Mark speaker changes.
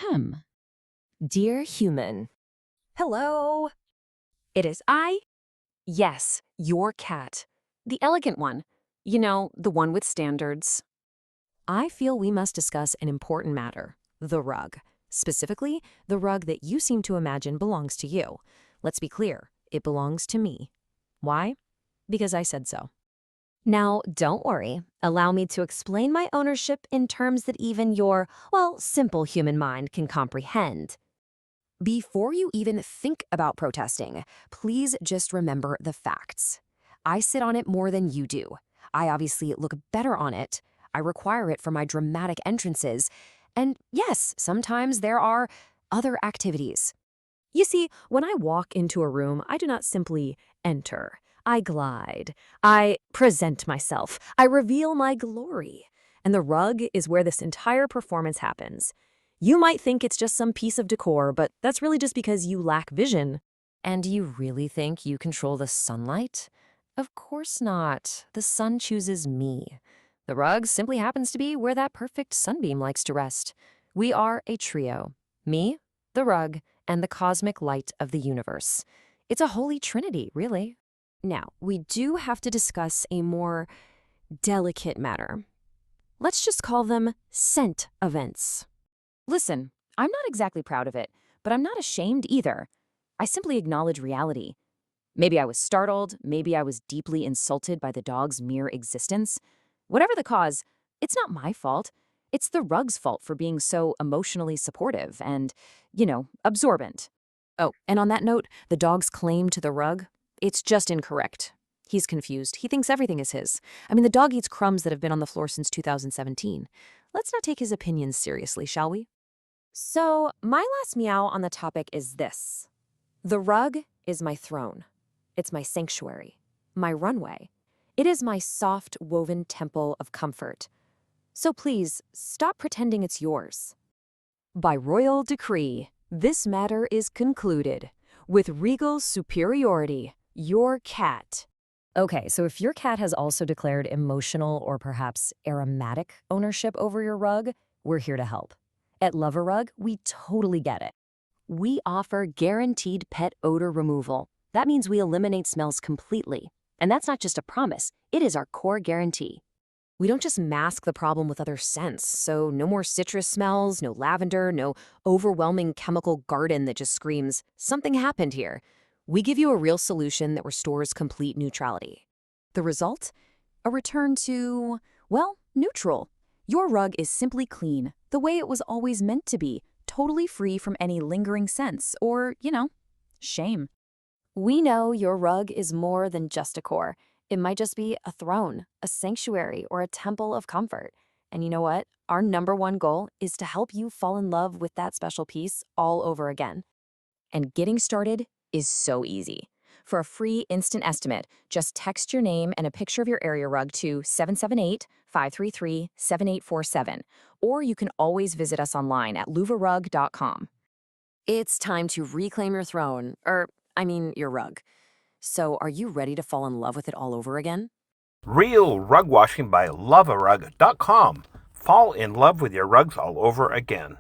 Speaker 1: Ahem.
Speaker 2: Dear human.
Speaker 3: Hello.
Speaker 2: It is I. Yes, your cat. The elegant one. You know, the one with standards. I feel we must discuss an important matter, the rug. Specifically, the rug that you seem to imagine belongs to you. Let's be clear, it belongs to me. Why? Because I said so. Now, don't worry. Allow me to explain my ownership in terms that even your, well, simple human mind can comprehend. Before you even think about protesting, please just remember the facts. I sit on it more than you do. I obviously look better on it. I require it for my dramatic entrances. And yes, sometimes there are other activities. You see, when I walk into a room, I do not simply enter. I glide. I present myself. I reveal my glory. And the rug is where this entire performance happens. You might think it's just some piece of decor, but that's really just because you lack vision. And you really think you control the sunlight? Of course not. The sun chooses me. The rug simply happens to be where that perfect sunbeam likes to rest. We are a trio. Me, the rug, and the cosmic light of the universe. It's a holy trinity, really. Now, we do have to discuss a more delicate matter. Let's just call them scent events. Listen, I'm not exactly proud of it, but I'm not ashamed either. I simply acknowledge reality. Maybe I was startled, maybe I was deeply insulted by the dog's mere existence. Whatever the cause, it's not my fault. It's the rug's fault for being so emotionally supportive and, absorbent. Oh, and on that note, the dog's claim to the rug, it's just incorrect. He's confused. He thinks everything is his. I mean, the dog eats crumbs that have been on the floor since 2017. Let's not take his opinions seriously, shall we? So, my last meow on the topic is this. The rug is my throne. It's my sanctuary, my runway. It is my soft, woven temple of comfort. So please, stop pretending it's yours. By royal decree, this matter is concluded. With regal superiority, your cat. Okay, so if your cat has also declared emotional or perhaps aromatic ownership over your rug, we're here to help. At Luv-A-Rug, we totally get it. We offer guaranteed pet odor removal. That means we eliminate smells completely. And that's not just a promise, it is our core guarantee. We don't just mask the problem with other scents, so no more citrus smells, no lavender, no overwhelming chemical garden that just screams, something happened here. We give you a real solution that restores complete neutrality. The result? A return to, well, neutral. Your rug is simply clean, the way it was always meant to be, totally free from any lingering scents or, shame. We know your rug is more than just decor. It might just be a throne, a sanctuary, or a temple of comfort. And you know what? Our #1 goal is to help you fall in love with that special piece all over again. And getting started is so easy. For a free instant estimate, just text your name and a picture of your area rug to 778-533-7847. Or you can always visit us online at Luv-A-Rug.com. It's time to reclaim your throne, your rug. So are you ready to fall in love with it all over again?
Speaker 4: Real rug washing by Luv-A-Rug.com. Fall in love with your rugs all over again.